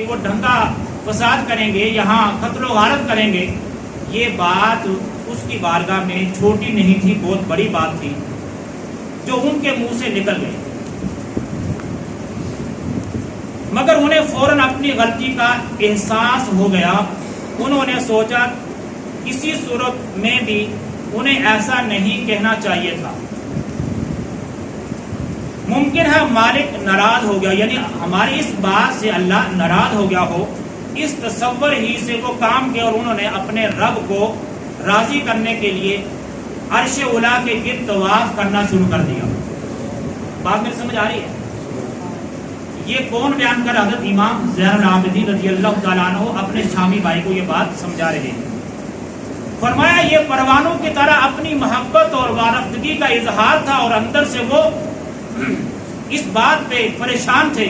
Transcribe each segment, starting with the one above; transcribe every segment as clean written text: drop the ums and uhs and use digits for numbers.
وہ دھندا فساد کریں گے، یہاں قتل و غارت کریں گے، یہ بات اس کی بارگاہ میں چھوٹی نہیں تھی، بہت بڑی بات تھی جو ان کے منہ سے نکل گئی۔ مگر انہیں فوراً اپنی غلطی کا احساس ہو گیا۔ انہوں نے سوچا کسی صورت میں بھی انہیں ایسا نہیں کہنا چاہیے تھا، ممکن ہے مالک ناراض ہو گیا، یعنی ہماری اس بات سے اللہ ناراض ہو گیا ہو، اس تصور ہی سے وہ کام کیا، اور انہوں نے اپنے رب کو راضی کرنے کے لیے عرش اولا کے گرد طواف کرنا شروع کر دیا۔ بات میری سمجھ آ رہی ہے؟ یہ کون بیان کر؟ حضرت امام زین العابدین رضی اللہ تعالیٰ عنہ اپنے شامی بھائی کو یہ بات سمجھا رہے ہیں۔ فرمایا یہ پروانوں کی طرح اپنی محبت اور وابستگی کا اظہار تھا، اور اندر سے وہ اس بات پہ پریشان تھے،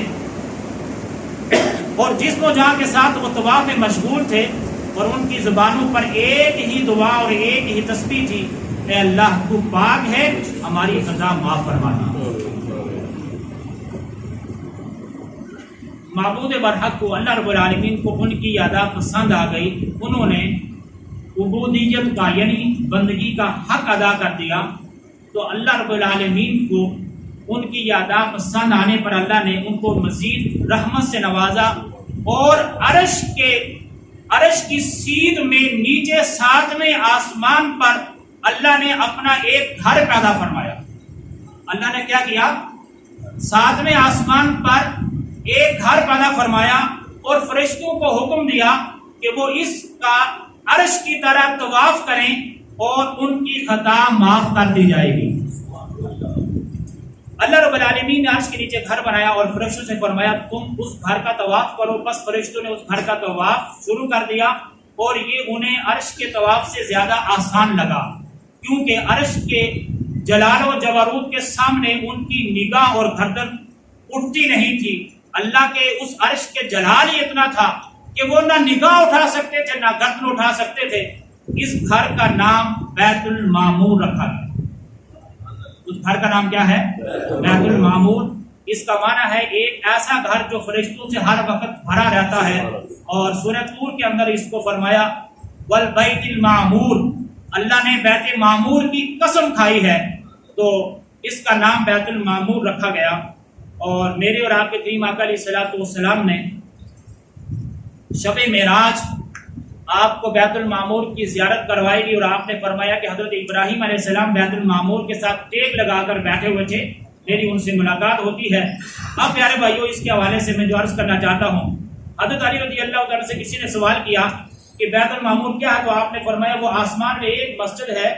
اور جسم و جان کے ساتھ وہ طواف میں مشغول تھے، اور ان کی زبانوں پر ایک ہی دعا اور ایک ہی تسبیح تھی، اے اللہ تو پاک ہے، ہماری خطا معاف فرمانا۔ معبود برحق کو، اللہ رب العالمین کو ان کی ادا پسند آ گئی، انہوں نے عبودیت کا یعنی بندگی کا حق ادا کر دیا، تو اللہ رب العالمین کو ان کی ادا پسند آنے پر اللہ نے ان کو مزید رحمت سے نوازا، اور عرش کی سیدھ میں نیچے 7ویں آسمان پر اللہ نے اپنا ایک گھر پیدا فرمایا۔ اللہ نے کیا کیا؟ 7ویں آسمان پر ایک گھر پیدا فرمایا، اور فرشتوں کو حکم دیا کہ وہ اس کا عرش کی طرح طواف کریں، اور ان کی خطا معاف کر دی جائے گی۔ اللہ رب العالمین نے عرش کے نیچے گھر بنایا، اور فرشتوں سے فرمایا تم اس گھر کا طواف کرو۔ بس فرشتوں نے اس گھر کا طواف شروع کر دیا، اور یہ انہیں عرش کے طواف سے زیادہ آسان لگا، کیونکہ عرش کے جلال و جبروت کے سامنے ان کی نگاہ اور گردن اٹھتی نہیں تھی۔ اللہ کے اس عرش کے جلال ہی اتنا تھا کہ وہ نہ نگاہ اٹھا سکتے تھے، نہ گردن اٹھا سکتے تھے۔ اس گھر کا نام بیت المعمور رکھا گیا۔ اس گھر کا نام کیا ہے؟ بیت المعمور۔ اس کا معنی ہے ایک ایسا گھر جو فرشتوں سے ہر وقت بھرا رہتا ہے، اور سورہ طور کے اندر اس کو فرمایا والبیت المعمور، اللہ نے بیت معمور کی قسم کھائی ہے، تو اس کا نام بیت المعمور رکھا گیا۔ اور میرے اور آپ کے کریم آقا علیہ الصلوۃ والسلام نے شب معراج آپ کو بیت المعمور کی زیارت کروائی گئی، اور آپ نے فرمایا کہ حضرت ابراہیم علیہ السلام بیت المعمور کے ساتھ ٹیک لگا کر بیٹھے ہوئے تھے، میری ان سے ملاقات ہوتی ہے۔ اب پیارے بھائیو، اس کے حوالے سے میں جو عرض کرنا چاہتا ہوں، حضرت علی رضی اللہ تعالیٰ سے کسی نے سوال کیا کہ بیت المعمور کیا ہے، تو آپ نے فرمایا وہ آسمان میں ایک مسجد ہے،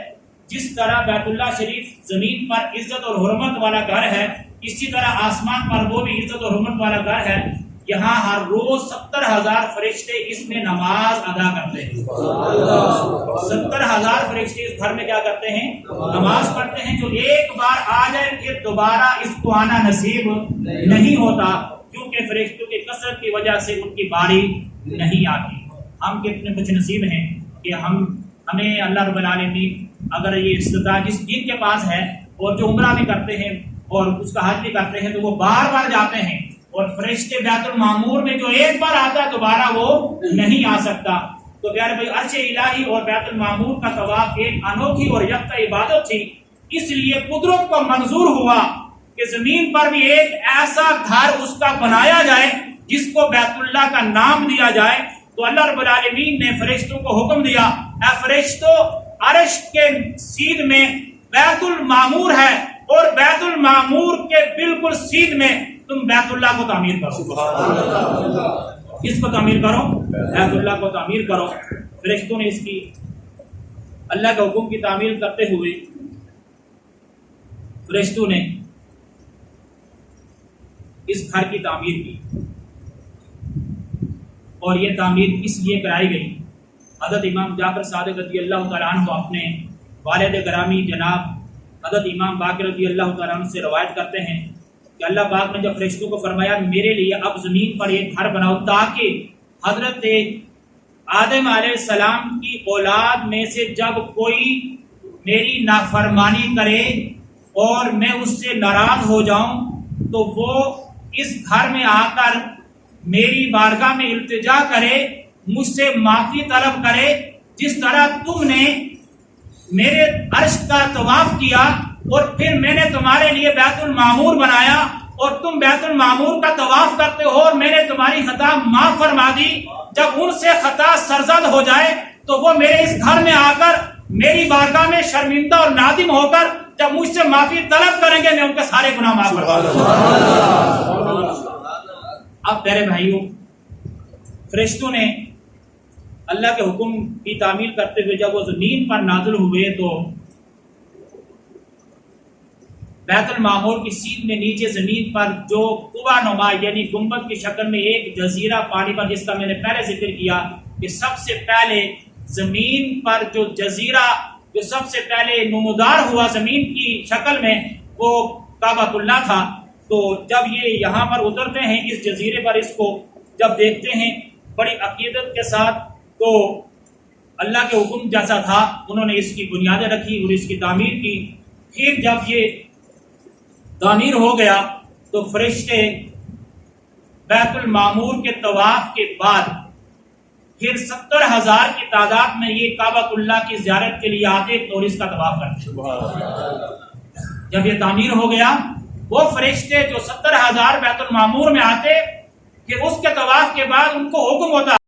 جس طرح بیت اللہ شریف زمین پر عزت اور حرمت والا گھر ہے، اسی طرح آسمان پر وہ بھی عزت اور حرمت والا گھر ہے۔ یہاں ہر روز 70,000 فرشتے اس میں نماز ادا کرتے ہیں۔ 70,000 فرشتے اس گھر میں کیا کرتے ہیں؟ نماز پڑھتے ہیں۔ جو ایک بار آ جائے پھر دوبارہ اس کو آنا نصیب نہیں ہوتا، کیونکہ فرشتوں کی کثرت کی وجہ سے ان کی باری نہیں آتی۔ ہم کتنے کچھ نصیب ہیں کہ ہمیں اللہ رب العالمین اگر یہ استطاعت جس دین کے پاس ہے، اور جو عمرہ بھی کرتے ہیں اور اس کا حج بھی کرتے ہیں، تو وہ بار بار جاتے ہیں، اور فرشتے بیت المعمور میں جو ایک بار آتا ہے دوبارہ وہ نہیں آ سکتا۔ تو پیارے بھائی، عرش الہی اور بیت المعمور کا طواف ایک انوکھی اور یکتا عبادت تھی، اس لیے قدرت کو منظور ہوا کہ زمین پر بھی ایک ایسا گھر اس کا بنایا جائے جس کو بیت اللہ کا نام دیا جائے۔ تو اللہ رب العالمین نے فرشتوں کو حکم دیا، اے فرشتوں، عرش کے سیدھ میں بیت المعمور ہے، اور بیت المعمور کے بالکل سیدھ میں تم بیت اللہ کو تعمیر کرو۔ کس کو تعمیر کرو؟ بیت اللہ کو تعمیر کرو۔ فرشتوں نے اس کی اللہ کے حکم کی تعمیر کرتے ہوئے فرشتوں نے اس گھر کی تعمیر کی، اور یہ تعمیر اس لیے کرائی گئی۔ حضرت امام جعفر صادق رضی اللہ تعالیٰ عنہ اپنے والد گرامی جناب حضرت امام باقر رضی اللہ تعالیٰ عنہ سے روایت کرتے ہیں کہ اللہ پاک نے جب فرشتوں کو فرمایا میرے لیے اب زمین پر ایک گھر بناؤ، تاکہ حضرت آدم علیہ السلام کی اولاد میں سے جب کوئی میری نافرمانی کرے اور میں اس سے ناراض ہو جاؤں، تو وہ اس گھر میں آ کر میری بارگاہ میں التجا کرے، مجھ سے معافی طلب کرے، جس طرح تم نے میرے عرش کا طواف کیا اور پھر میں نے تمہارے لیے بیت المعمور بنایا اور تم بیت المعمور کا طواف کرتے ہو اور میں نے تمہاری خطا معاف فرما دی۔ جب ان سے خطا سرزد ہو جائے تو وہ میرے اس گھر میں آ کر میری بارگاہ میں شرمندہ اور نادم ہو کر جب مجھ سے معافی طلب کریں گے، میں ان کے سارے گناہ معاف کر دوں گا۔ اب پیارے بھائیوں، فرشتوں نے اللہ کے حکم کی تعمیل کرتے ہوئے جب وہ زمین پر نازل ہوئے تو بیت المعمور کی سیدھ میں نیچے زمین پر جو قبہ نما یعنی گنبد کی شکل میں ایک جزیرہ پانی پر، جس کا میں نے پہلے ذکر کیا کہ سب سے پہلے زمین پر جو جزیرہ جو سب سے پہلے نمودار ہوا زمین کی شکل میں وہ کعبۃ اللہ تھا۔ تو جب یہ یہاں پر اترتے ہیں اس جزیرے پر، اس کو جب دیکھتے ہیں بڑی عقیدت کے ساتھ، تو اللہ کے حکم جیسا تھا انہوں نے اس کی بنیادیں رکھی اور اس کی تعمیر کی۔ پھر جب یہ تعمیر ہو گیا تو فرشتے بیت المعمور کے طواف کے بعد پھر 70,000 کی تعداد میں یہ کعبۃ اللہ کی زیارت کے لیے آتے اور اس کا طواف کرتے۔ جب یہ تعمیر ہو گیا، وہ فرشتے جو 70,000 بیت المعمور میں آتے، کہ اس کے طواف کے بعد ان کو حکم ہوتا